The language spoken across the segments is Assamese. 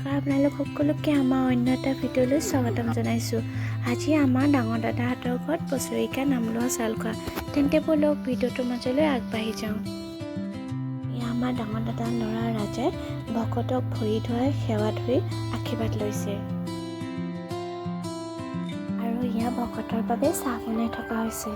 নমস্কাৰ আপোনালোক সকলোকে আমাৰ অন্য এটা ভিডিঅ'লৈ স্বাগতম জনাইছোঁ। আজি আমাৰ ডাঙৰ দাদাহঁতৰ ঘৰত বছৰেকীয়া নাম লোৱা চাউল খোৱা। তেন্তে ব'লক ভিডিঅ'টোৰ মাজলৈ আগবাঢ়ি যাওঁ। এয়া আমাৰ ডাঙৰ দাদাৰ ল'ৰা ৰাজাই ভকতক ভৰি ধুৱাই সেৱা ধৰি আশীৰ্বাদ লৈছে। আৰু এয়া ভকতৰ বাবে চাহ বনাই থকা হৈছে।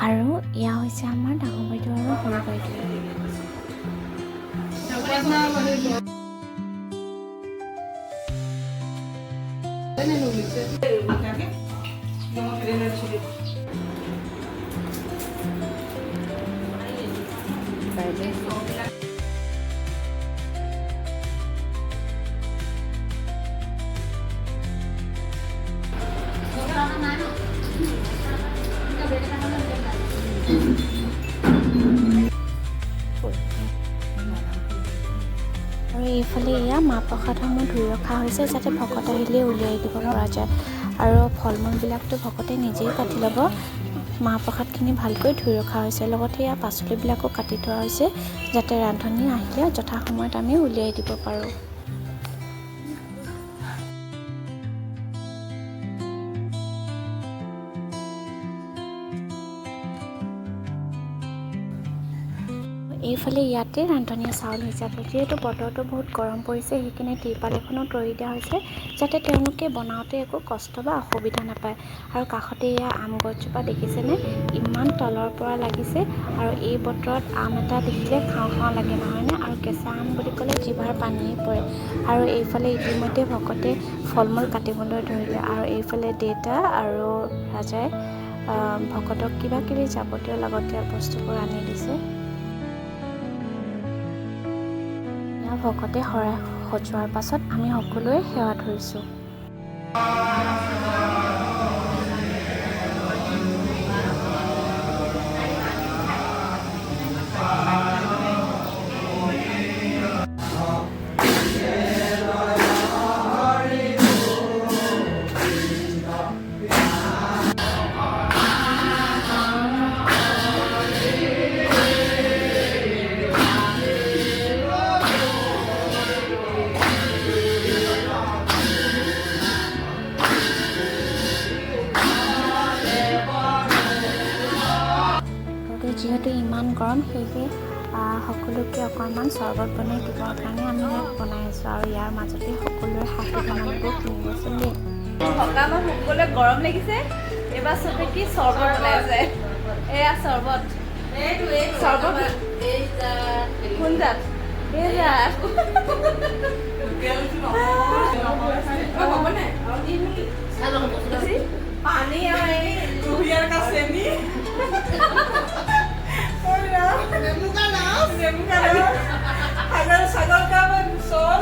আৰু এয়া হৈছে আমাৰ ডাঙৰ বাইদেউ আৰু সৰু বাইদেউ। আৰু এইফালে এয়া মাহ প্ৰসাদসমূহ ধুই ৰখা হৈছে যাতে ভকত আহিলে উলিয়াই দিব পৰা যায়। আৰু ফল মূলবিলাকতো ভকতে নিজেই কাটি ল'ব। মাহ প্ৰসাদখিনি ভালকৈ ধুই ৰখা হৈছে, লগতে এয়া পাচলিবিলাকো কাটি থোৱা হৈছে যাতে ৰান্ধনি আহিলে যথাসময়ত আমি উলিয়াই দিব পাৰোঁ। এইফালে ইয়াতে ৰান্ধনীয়ে চাউল হিচাপে, যিহেতু বতৰটো বহুত গৰম পৰিছে সেইকাৰণে তিৰপাল এখনো তৰি দিয়া হৈছে যাতে তেওঁলোকে বনাওঁতে একো কষ্ট বা অসুবিধা নাপায়। আৰু কাষতে এয়া আম গছজোপা দেখিছেনে, ইমান তলৰ পৰা লাগিছে। আৰু এই বতৰত আম এটা দেখিলে খাওঁ খাওঁ লাগে নহয়নে? আৰু কেঁচা আম বুলি ক'লে জিভাৰ পানীয়ে পৰে। আৰু এইফালে ইতিমধ্যে ভকতে ফল মূল কাটিবলৈ ধৰিলে। আৰু এইফালে দেউতা আৰু ৰাজাই ভকতক কিবা কিবি যাৱতীয় লাগতীয়াল বস্তুবোৰ আনি দিছে। ভকতে শৰাই সজোৱাৰ পাছত আমি সকলোৱে সেৱা ধৰিছোঁ। যিহেতু ইমান গৰম সেয়েহে সকলোকে অকণমান চৰ্বত বনাই দিবৰ কাৰণে আমি ইয়াত বনাই আছোঁ। আৰু ইয়াৰ মাজতে সকলোৰে হাঁহি ধেমালিবোৰ শুনি আছোঁ দেই। সকামত সকলোৱে গৰম লাগিছে, এইবাৰ চবে কি চৰ্বত বনাইছে। এয়া চৰ্বত, চৰ্বত কোন জাত? এই জাত পানী আৰু এই কুঁহিয়াৰ কা চেনি ছাগল কা চল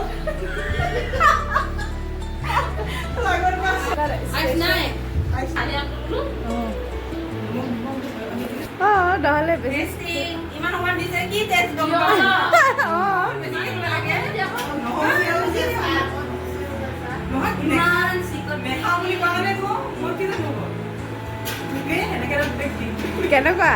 নহ'লে বেছি ইমান অকমান দিছে কি টেষ্ট গম কেনেকুৱা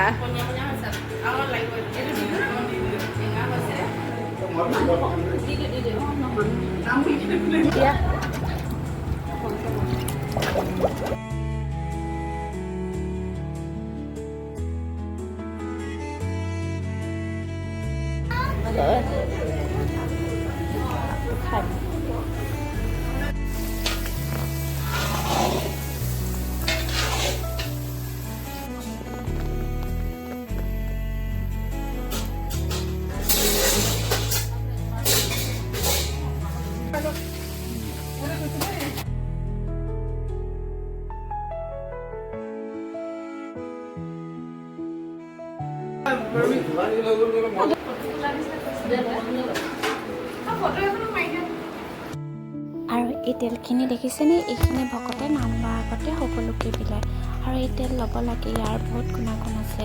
আৰু এই তেলখিনি দেখিছেনে, এইখিনি ভকতে নাম লোৱাৰ আগতে সকলোকে বিলায় আৰু এই তেল ল'ব লাগে, ইয়াৰ বহুত গুণাগুণ আছে।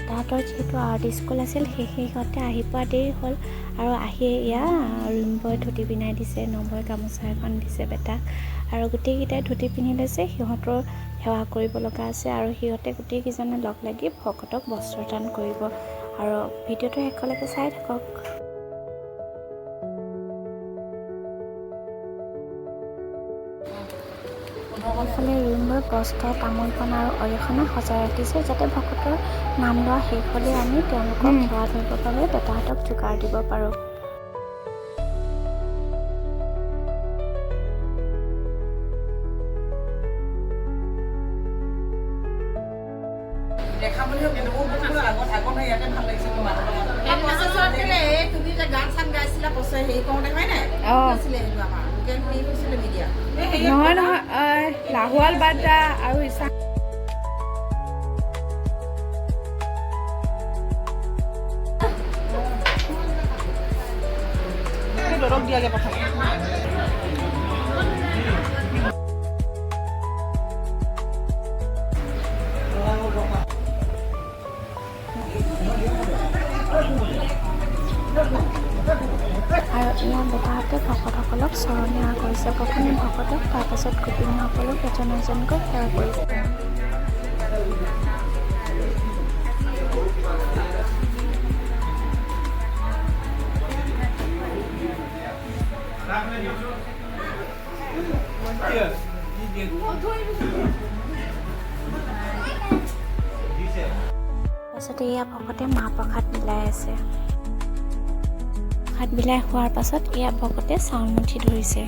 তাহাঁতৰ যিহেতু আৰ্ট স্কুল আছিল, সিহঁতে আহি পোৱা দেৰি হ'ল আৰু আহি এয়া ৰিম্বই ধুতি পিন্ধাই দিছে, নবৈ গামোচা এখন দিছে বেটাক আৰু গোটেইকেইটাই ধুতি পিন্ধি লৈছে। সিহঁতৰ সেৱা কৰিব লগা আছে আৰু সিহঁতে গোটেইকেইজনে লগ লাগি ভকতক বস্ত্ৰদান কৰিব আৰু ভিডিঅ'টো শেষলৈকে চাই থাকক। এইফালে ৰিম্বই বস্ত্ৰ, তামোল পাণ আৰু অৰিহণা সজাই ৰাখিছে, যাতে ভকতৰ নাম লোৱা শেষ হ'লে আমি তেওঁলোকক সেৱা ধৰিবৰ বাবে বেটাহঁতক যোগাৰ দিব পাৰোঁ। তুমি যে গান চান গাইছিলা হেৰি কৰোঁতে হয় নাই? নহয় নহয়, লাহোৱাল বাদ্দা আৰু ইচ্ছা দৰৱ দিয়াগে প্ৰথম। আৰু ইয়াৰ বেটাহঁতে ভকতসকলক চৰণীয়া কৰিছে। প্ৰথমে ভকতক, তাৰপাছত গোপিনীসকলক এজন এজনকৈ সেৱা কৰিছে। তাৰপাছতে এয়া ভকতে মাহ প্ৰসাদ বিলাই আছে। প্ৰসাদ বিলাই হোৱাৰ পাছত এয়া ভকতে চাউল মুঠি ধৰিছে।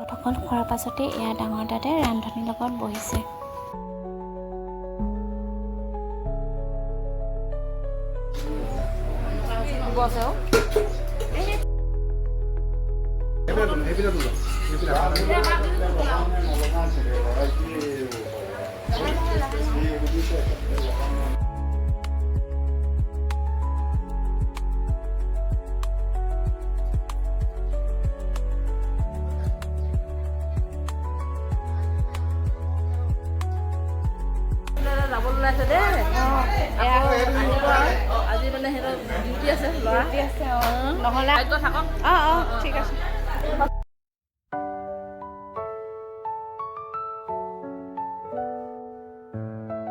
ভকতসকল খোৱাৰ পাছতে এয়া ডাঙৰ দাদাই ৰান্ধনীৰ লগত বহিছে। আজি মানে সিহঁতৰ ডিউটি আছে, ল'ৰা আছে নহ'লে থাকক। ঠিক আছে।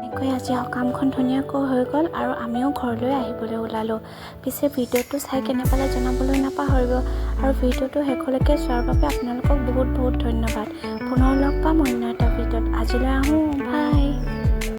এনেকৈ আজি সকামখন ধুনীয়াকৈ হৈ গ'ল আৰু আমিও ঘৰলৈ আহিবলৈ ওলালোঁ। পিছে ভিডিঅ'টো চাই কেনে পালে জনাবলৈ নাপাহৰিব আৰু ভিডিঅ'টো শেষলৈকে চোৱাৰ বাবে আপোনালোকক বহুত বহুত ধন্যবাদ। পুনৰ লগ পাম অন্য এটা ভিডিঅ'ত। আজিলৈ আহোঁ, বাই।